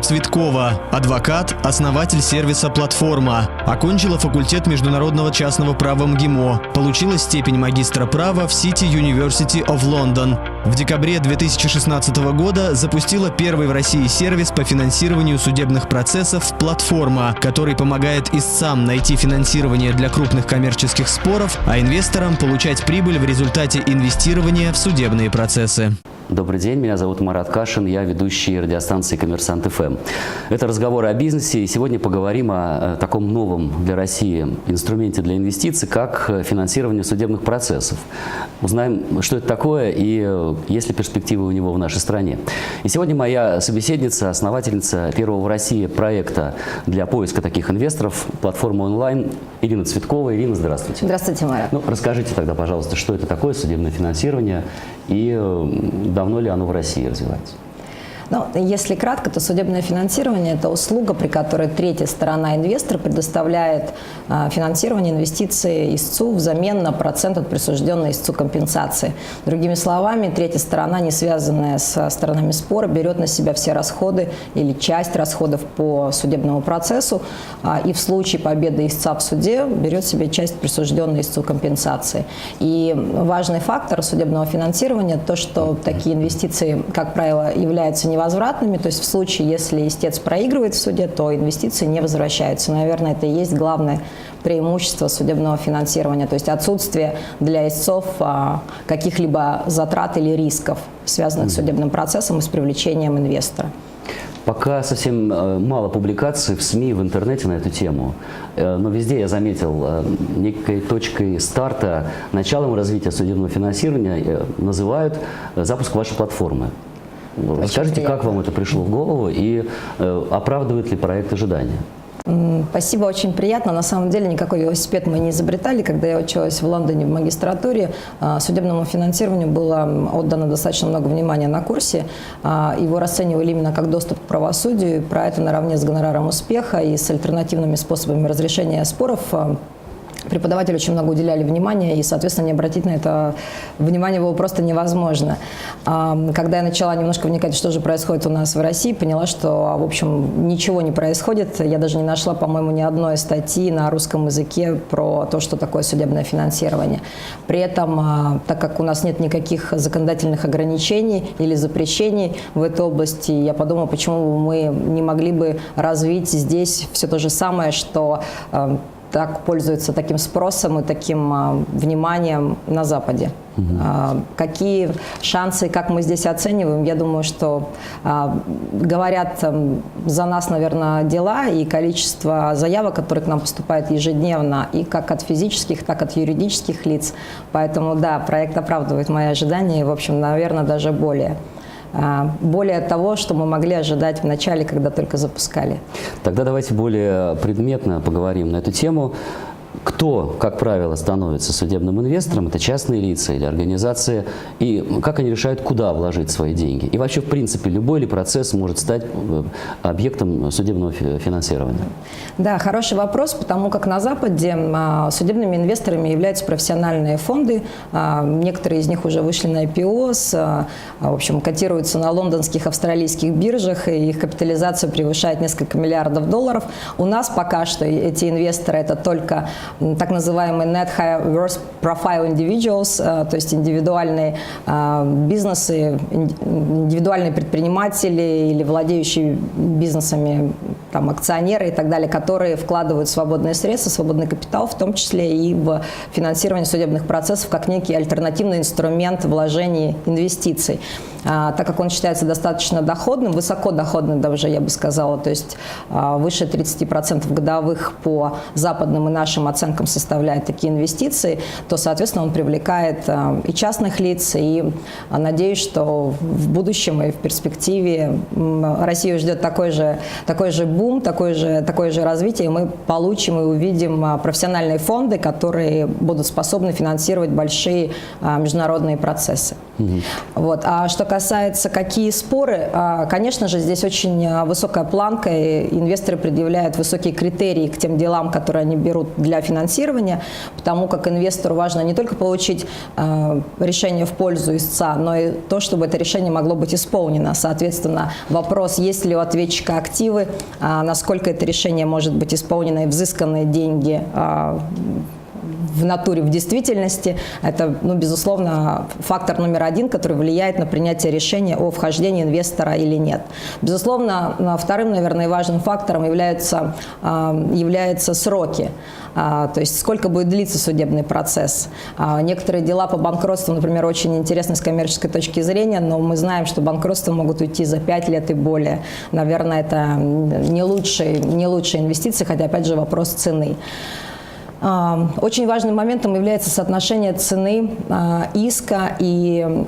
Ирина Цветкова, адвокат, основатель сервиса «Платформа». Окончила факультет международного частного права МГИМО. Получила степень магистра права в City University of London. В декабре 2016 года запустила первый в России сервис по финансированию судебных процессов «Платформа», который помогает истцам найти финансирование для крупных коммерческих споров, а инвесторам получать прибыль в результате инвестирования в судебные процессы. Добрый день, меня зовут Марат Кашин, я ведущий радиостанции «Коммерсант ФМ». Это разговоры о бизнесе, и сегодня поговорим о таком новом для России инструменте для инвестиций, как финансирование судебных процессов. Узнаем, что это такое и есть ли перспективы у него в нашей стране. И сегодня моя собеседница, основательница первого в России проекта для поиска таких инвесторов, платформа онлайн, Ирина Цветкова. Ирина, здравствуйте. Здравствуйте, Марат. Расскажите тогда, пожалуйста, что это такое судебное финансирование и давно ли оно в России развивается? Если кратко, то судебное финансирование – это услуга, при которой третья сторона, инвестор, предоставляет финансирование инвестиций истцу взамен на процент от присужденной истцу компенсации. Другими словами, третья сторона, не связанная со сторонами спора, берет на себя все расходы или часть расходов по судебному процессу, и в случае победы истца в суде берет себе часть присужденной истцу компенсации. И важный фактор судебного финансирования – то, что такие инвестиции, как правило, являются невозвратными, то есть в случае, если истец проигрывает в суде, то инвестиции не возвращаются. Наверное, это и есть главное преимущество судебного финансирования, то есть отсутствие для истцов каких-либо затрат или рисков, связанных с судебным процессом и с привлечением инвестора. Пока совсем мало публикаций в СМИ, в интернете на эту тему, но везде я заметил, некой точкой старта, началом развития судебного финансирования называют запуск вашей платформы. Расскажите, как вам это пришло в голову и оправдывает ли проект ожидания? Спасибо, очень приятно. На самом деле никакой велосипед мы не изобретали. Когда я училась в Лондоне в магистратуре, судебному финансированию было отдано достаточно много внимания на курсе. Его расценивали именно как доступ к правосудию. И про это наравне с гонораром успеха и с альтернативными способами разрешения споров преподаватели очень много уделяли внимания, и, соответственно, не обратить на это внимание было просто невозможно. Когда я начала немножко вникать, что же происходит у нас в России, поняла, что, в общем, ничего не происходит. Я даже не нашла, по-моему, ни одной статьи на русском языке про то, что такое судебное финансирование. При этом, так как у нас нет никаких законодательных ограничений или запрещений в этой области, я подумала, почему мы не могли бы развить здесь все то же самое, что так пользуются таким спросом и таким вниманием на Западе. Какие шансы, как мы здесь оцениваем? Я думаю, что говорят за нас, наверное, дела и количество заявок, которые к нам поступают ежедневно, и как от физических, так и от юридических лиц. Поэтому, да, проект оправдывает мои ожидания, и, в общем, наверное, даже более того, что мы могли ожидать в начале, когда только запускали. Тогда давайте более предметно поговорим на эту тему. Кто, как правило, становится судебным инвестором? Это частные лица или организации? И как они решают, куда вложить свои деньги? И вообще, в принципе, любой ли процесс может стать объектом судебного финансирования? Да, хороший вопрос, потому как на Западе судебными инвесторами являются профессиональные фонды. Некоторые из них уже вышли на IPO, в общем, котируются на лондонских, австралийских биржах, и их капитализация превышает несколько миллиардов долларов. У нас пока что эти инвесторы – это только так называемые Net High Worth Profile Individuals, то есть индивидуальные бизнесы, индивидуальные предприниматели или владеющие бизнесами, там, акционеры и так далее, которые вкладывают свободные средства, свободный капитал, в том числе и в финансирование судебных процессов, как некий альтернативный инструмент вложений инвестиций. Так как он считается достаточно доходным, высокодоходным даже, я бы сказала, то есть выше 30% годовых по западным и нашим оценкам составляют такие инвестиции, то, соответственно, он привлекает и частных лиц, и надеюсь, что в будущем и в перспективе Россию ждет такой же бум, такое же развитие, и мы получим и увидим профессиональные фонды, которые будут способны финансировать большие международные процессы. Вот. А что касается, какие споры, конечно же, здесь очень высокая планка, и инвесторы предъявляют высокие критерии к тем делам, которые они берут для получая финансирование, потому как инвестору важно не только получить решение в пользу истца, но и то, чтобы это решение могло быть исполнено. Соответственно, вопрос, есть ли у ответчика активы, насколько это решение может быть исполнено и взысканные деньги в натуре, в действительности, это, безусловно, фактор номер один, который влияет на принятие решения о вхождении инвестора или нет. Безусловно, вторым, наверное, важным фактором являются сроки. То есть сколько будет длиться судебный процесс. Некоторые дела по банкротству, например, очень интересны с коммерческой точки зрения, но мы знаем, что банкротства могут уйти за 5 лет и более. Наверное, это не лучшие инвестиции, хотя, опять же, вопрос цены. Очень важным моментом является соотношение цены иска и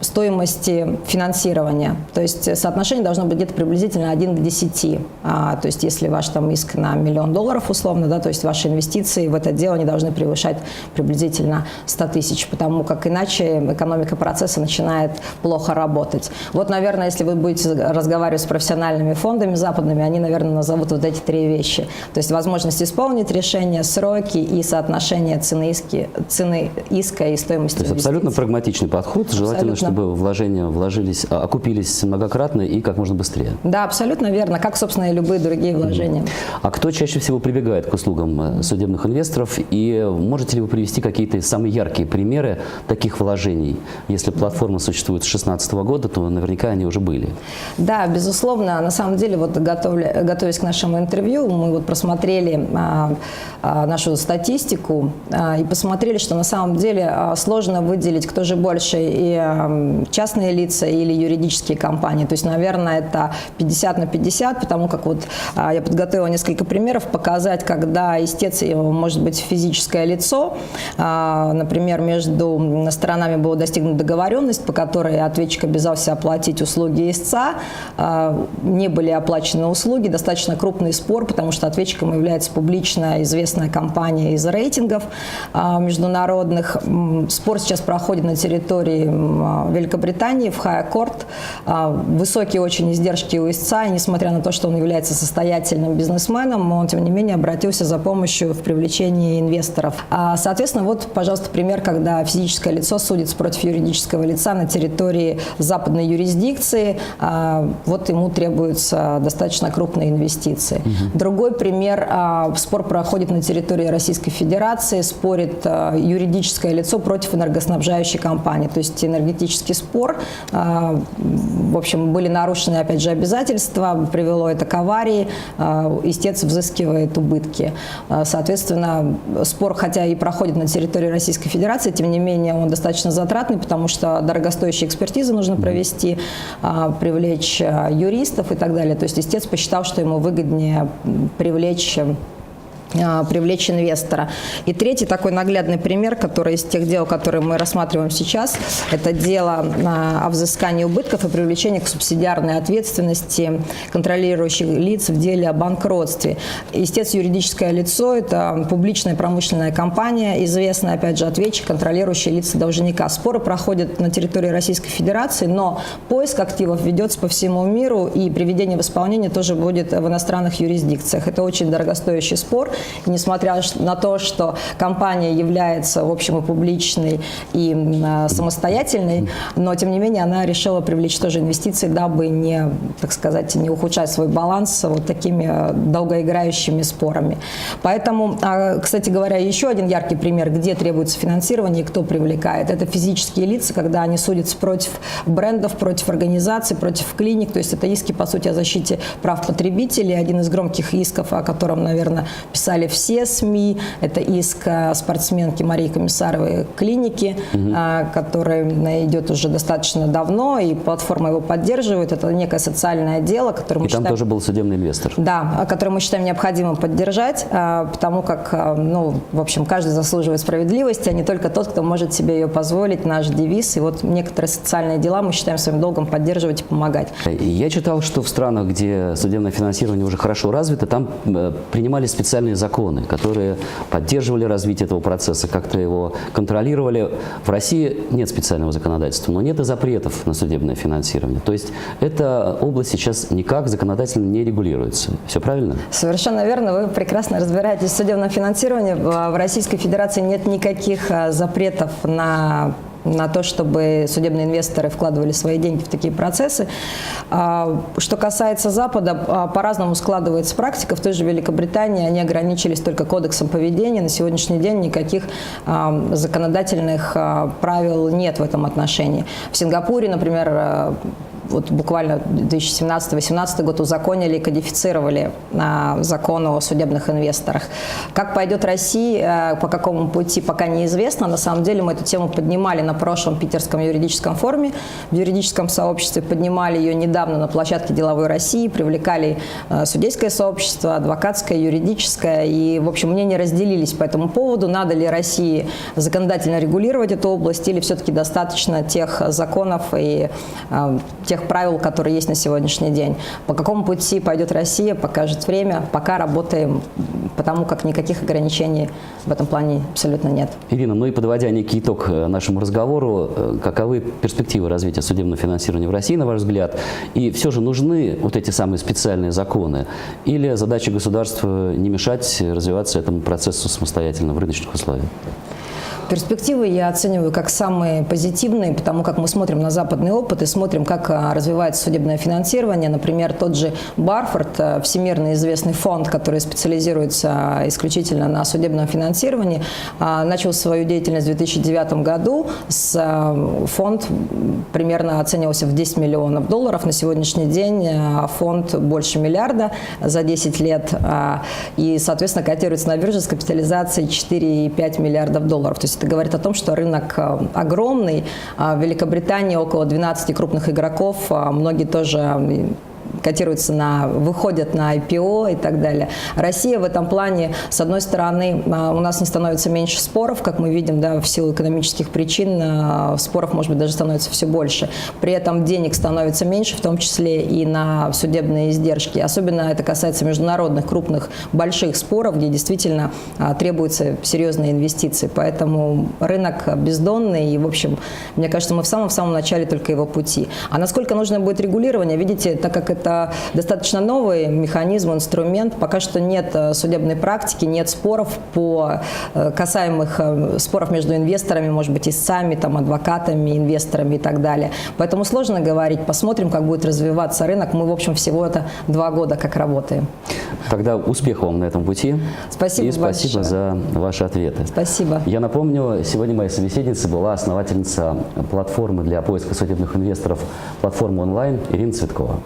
стоимости финансирования. То есть соотношение должно быть где-то приблизительно 1 к 10. То есть если ваш иск на $1 миллион условно, да, то есть ваши инвестиции в это дело не должны превышать приблизительно 100 тысяч, потому как иначе экономика процесса начинает плохо работать. Вот, наверное, если вы будете разговаривать с профессиональными фондами западными, они, наверное, назовут вот эти 3 вещи. То есть возможность исполнить решение, сроки и соотношение цены иска и стоимости. То есть абсолютно прагматичный подход. Желательно, чтобы вложения окупились многократно и как можно быстрее. Да, абсолютно верно, как, собственно, и любые другие вложения. А кто чаще всего прибегает к услугам судебных инвесторов? И можете ли вы привести какие-то самые яркие примеры таких вложений? Если платформа существует с 2016 года, то наверняка они уже были. Да, безусловно. На самом деле, готовясь к нашему интервью, мы просмотрели нашу статистику и посмотрели, что на самом деле сложно выделить, кто же больше, и частные лица или юридические компании. То есть, наверное, это 50 на 50, потому как я подготовила несколько примеров, показать, когда истец может быть физическое лицо. Например, между сторонами была достигнута договоренность, по которой ответчик обязался оплатить услуги истца. Не были оплачены услуги, достаточно крупный спор, потому что ответчиком является публично известная компания из рейтингов международных. Спор сейчас проходит на территории Великобритании, в High Court. Высокие очень издержки у истца, и несмотря на то, что он является состоятельным бизнесменом, он, тем не менее, обратился за помощью в привлечении инвесторов. Соответственно, пожалуйста, пример, когда физическое лицо судится против юридического лица на территории западной юрисдикции. Ему требуются достаточно крупные инвестиции. Другой пример. Спор проходит на территории Российской Федерации, спорит юридическое лицо против энергоснабжающей компании. То есть энергетический спор. В общем, были нарушены, опять же, обязательства, привело это к аварии. Истец взыскивает убытки. Соответственно, спор, хотя и проходит на территории Российской Федерации, тем не менее он достаточно затратный, потому что дорогостоящие экспертизы нужно провести, привлечь юристов и так далее. То есть истец посчитал, что ему выгоднее привлечь инвестора. И третий такой наглядный пример, который из тех дел, которые мы рассматриваем сейчас, это дело о взыскании убытков и привлечении к субсидиарной ответственности контролирующих лиц в деле о банкротстве. Истец юридическое лицо – это публичная промышленная компания, известная, опять же, ответчик, контролирующие лица должника. Споры проходят на территории Российской Федерации, но поиск активов ведется по всему миру, и приведение в исполнение тоже будет в иностранных юрисдикциях. Это очень дорогостоящий спор. И несмотря на то, что компания является, в общем, и публичной, и самостоятельной, но, тем не менее, она решила привлечь тоже инвестиции, дабы не, так сказать, не ухудшать свой баланс такими долгоиграющими спорами. Поэтому, кстати говоря, еще один яркий пример, где требуется финансирование и кто привлекает. Это физические лица, когда они судятся против брендов, против организаций, против клиник. То есть это иски, по сути, о защите прав потребителей. Один из громких исков, о котором, наверное, писали все СМИ. Это иск спортсменки Марии Комиссаровой клиники, который идет уже достаточно давно, и платформа его поддерживает. Это некое социальное дело, которое мы считаем... И там тоже был судебный инвестор. Да, которое мы считаем необходимым поддержать, потому как, в общем, каждый заслуживает справедливости, а не только тот, кто может себе ее позволить. Наш девиз. И некоторые социальные дела мы считаем своим долгом поддерживать и помогать. Я читал, что в странах, где судебное финансирование уже хорошо развито, там принимали специальные законы, которые поддерживали развитие этого процесса, как-то его контролировали. В России нет специального законодательства, но нет и запретов на судебное финансирование. То есть эта область сейчас никак законодательно не регулируется. Все правильно? Совершенно верно. Вы прекрасно разбираетесь в судебном финансировании. В Российской Федерации нет никаких запретов на то, чтобы судебные инвесторы вкладывали свои деньги в такие процессы. Что касается Запада, по-разному складывается практика. В той же Великобритании они ограничились только кодексом поведения. На сегодняшний день никаких законодательных правил нет в этом отношении. В Сингапуре, например, вот буквально 2017-2018 год узаконили и кодифицировали закон о судебных инвесторах. Как пойдет Россия, по какому пути, пока неизвестно. На самом деле мы эту тему поднимали на прошлом питерском юридическом форуме, в юридическом сообществе, поднимали ее недавно на площадке «Деловой России», привлекали судейское сообщество, адвокатское, юридическое. И, в общем, мнения разделились по этому поводу. Надо ли России законодательно регулировать эту область или все-таки достаточно тех законов и тех правил, которые есть на сегодняшний день. По какому пути пойдет Россия, покажет время. Пока работаем, потому как никаких ограничений в этом плане абсолютно нет. Ирина, ну и подводя некий итог нашему разговору, каковы перспективы развития судебного финансирования в России, на ваш взгляд? И все же нужны вот эти самые специальные законы? Или задача государства не мешать развиваться этому процессу самостоятельно в рыночных условиях? Перспективы я оцениваю как самые позитивные, потому как мы смотрим на западный опыт и смотрим, как развивается судебное финансирование. Например, тот же Барфорд, всемирно известный фонд, который специализируется исключительно на судебном финансировании, начал свою деятельность в 2009 году. Фонд примерно оценивался в $10 миллионов. На сегодняшний день фонд больше миллиарда за 10 лет и, соответственно, котируется на бирже с капитализацией $4,5 миллиардов. То есть это говорит о том, что рынок огромный. В Великобритании около 12 крупных игроков, многие тоже выходят на IPO и так далее. Россия в этом плане, с одной стороны, у нас не становится меньше споров, как мы видим, да, в силу экономических причин споров, может быть, даже становится все больше. При этом денег становится меньше, в том числе и на судебные издержки. Особенно это касается международных, крупных, больших споров, где действительно требуются серьезные инвестиции. Поэтому рынок бездонный, и, в общем, мне кажется, мы в самом начале только его пути. А насколько нужно будет регулирование, видите, так как это достаточно новый механизм, инструмент. Пока что нет судебной практики, нет споров касаемых споров между инвесторами, может быть, истцами, адвокатами, инвесторами и так далее. Поэтому сложно говорить. Посмотрим, как будет развиваться рынок. Мы, в общем, всего-то 2 года как работаем. Тогда успехов вам на этом пути. Спасибо большое. И спасибо за ваши ответы. Спасибо. Я напомню, сегодня моей собеседницей была основательница платформы для поиска судебных инвесторов «Платформа онлайн» Ирина Цветкова.